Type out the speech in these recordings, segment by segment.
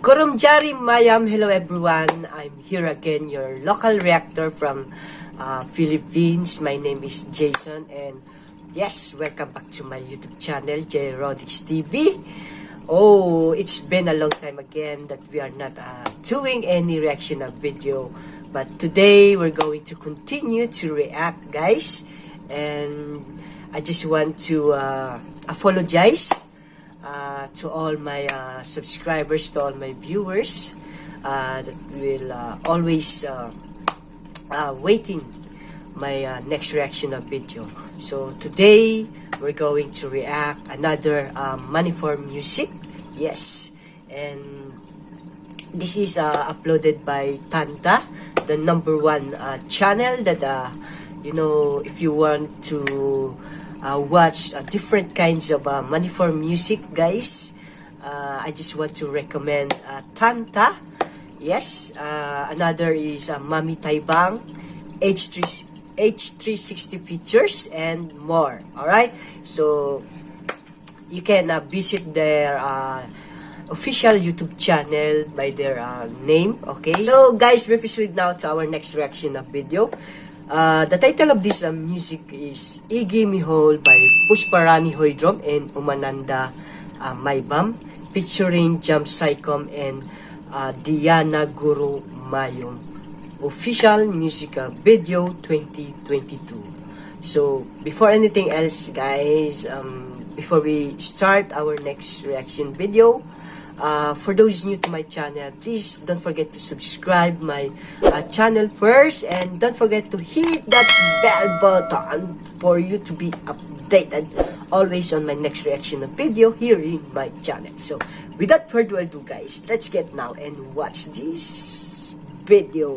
Gurumayum, hello everyone. I'm here again, your local reactor from Philippines. My name is Jayson, and yes, welcome back to my YouTube channel, Rodix TV. Oh, it's been a long time again that we are not doing any reaction of video, but today we're going to continue to react, guys. And I just want to apologize to all my subscribers, to all my viewers that will always waiting my next reaction of video. So today we're going to react another Manipuri music. Yes, and this is uploaded by Tantha, the #1 channel that you know, if you want to watch different kinds of Manipuri music, guys, I just want to recommend Tantha. Yes, another is Mami Taibang, H360 Pictures, and more. Alright, so you can visit their official YouTube channel by their name. Okay, so guys, we proceed now to our next reaction of video. The title of this music is EIGI MIHUL by Pushparani Hoydrom and Umananda Maybam, featuring Ft.Jamz, Saikhom, and Diyana Gurumayum. Official music video 2022. So before anything else, guys, before we start our next reaction video, for those new to my channel, please don't forget to subscribe my channel first, and don't forget to hit that bell button for you to be updated always on my next reaction video here in my channel. So without further ado, guys, let's get now and watch this video.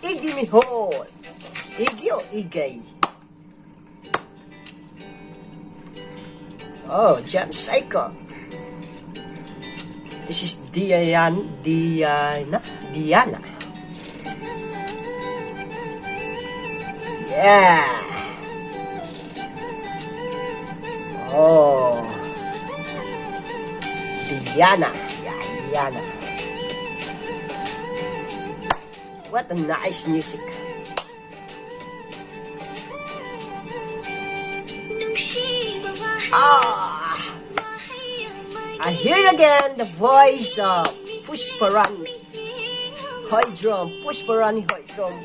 EIGI MIHUL. EIGI o EIGI? Oh, Ft.Jamz, Saikhom. This is Diyana. Yeah. Oh, Diyana. Yeah, Diyana. What a nice music. I hear again the voice of Pushparani Hoydrom. Pushparani Hoydrom.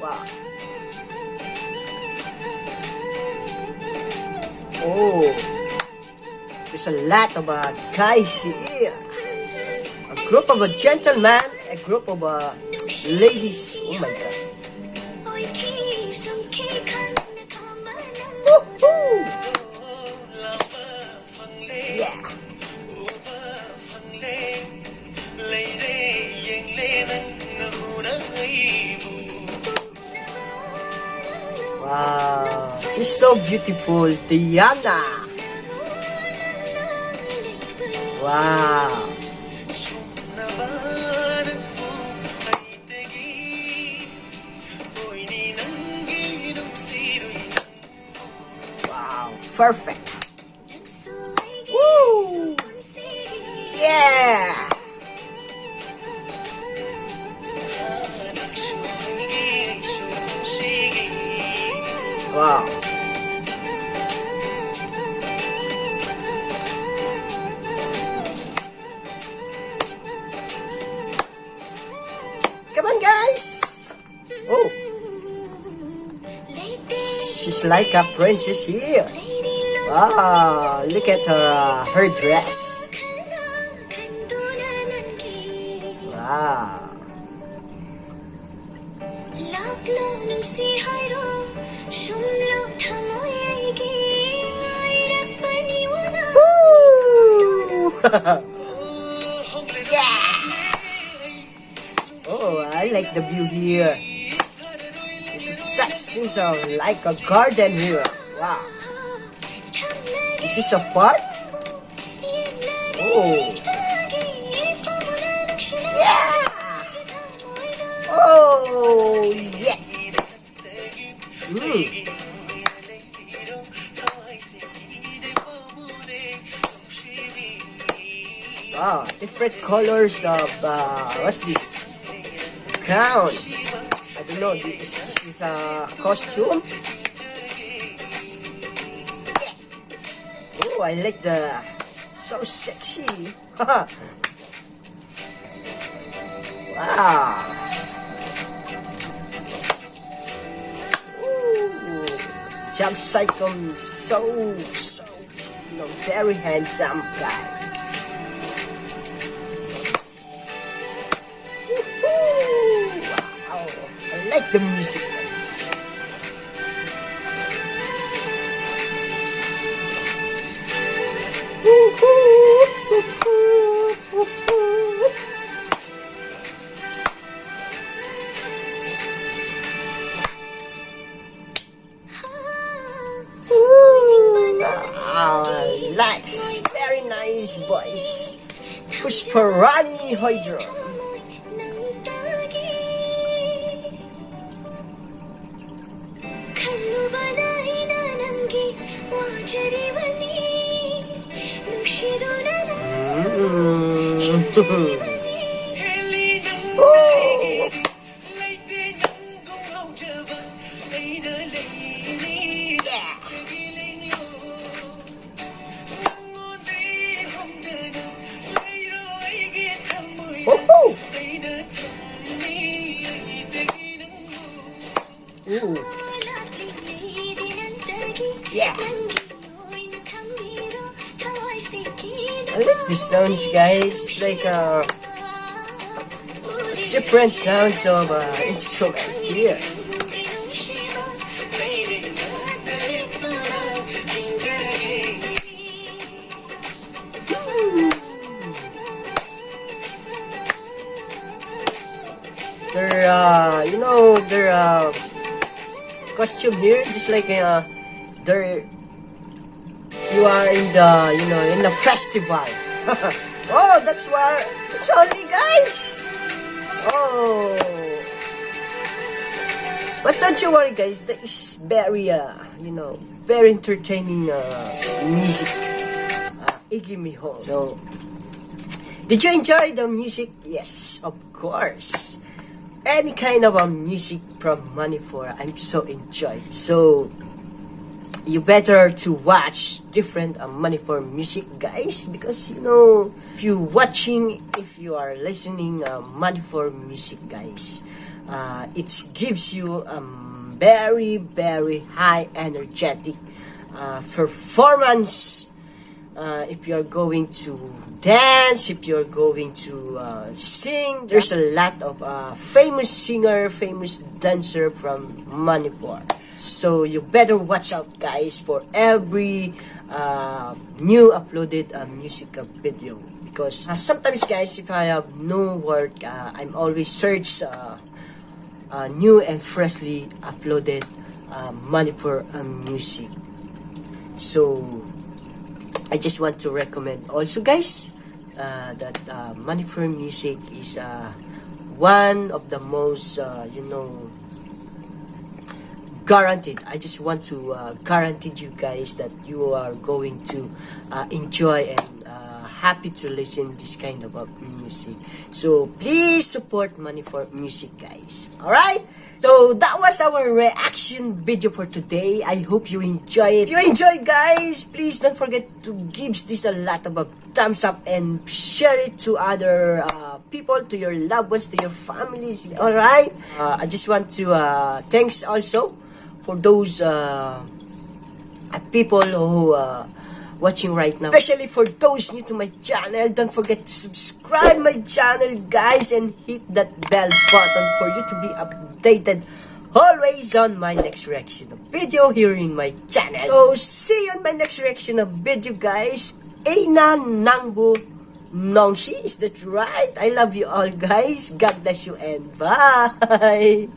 Oh, there's a lot of guys here. A group of gentlemen, a group of ladies. Oh my god. Woohoo! Yeah. Wow, she's so beautiful, Diyana. Wow. Perfect. Woo! Yeah! Wow. Come on, guys! Oh! She's like a princess here. Ah, look at her dress. Wow. Yeah. Oh, I like the view here. This is such things like a garden here. Wow. This is a park? Oh. Yeah. Oh, yeah. Ah, different colors of, what's this? Crown. I don't know, this is a costume? Oh, I like the, so sexy. Wow. Ooh. Jump Saikhom, so, very handsome guy. Wow. I like the music, guys. Nice, very nice voice. Pushparani Hydro. Yeah. I like these sounds, guys. Like different sounds of instruments here. Their costume here, just like they're you are in the in a festival. Oh, that's why it's only, guys. Oh, but don't you worry, guys. That is very very entertaining music. EIGI MIHUL. So, did you enjoy the music? Yes, of course. Any kind of music from Manipuri, I'm so enjoyed. So you better to watch different Manipuri music, guys, because if you are listening Manipuri music, guys, it gives you very very high energetic performance. If you're going to dance, if you're going to sing, there's a lot of famous singer, famous dancer from Manipur. So you better watch out, guys, for every new uploaded music video. Because sometimes, guys, if I have no work, I'm always search new and freshly uploaded Manipur music. So I just want to recommend also, guys, that Manipuri music is one of the most guaranteed. I just want to guarantee you guys that you are going to enjoy and happy to listen this kind of music. So please support Manipuri music, guys. Alright? So that was our reaction video for today. I hope you enjoy it. If you enjoy, guys, please don't forget to give this a lot of a thumbs up and share it to other people, to your loved ones, to your families. Alright? I just want to thanks also for those people who watching right now. Especially for those new to my channel, don't forget to subscribe my channel, guys, and hit that bell button for you to be updated always on my next reaction of video here in my channel. So, see you on my next reaction of video, guys. Eina Nangbu Nongshi, is that right? I love you all, guys. God bless you and bye.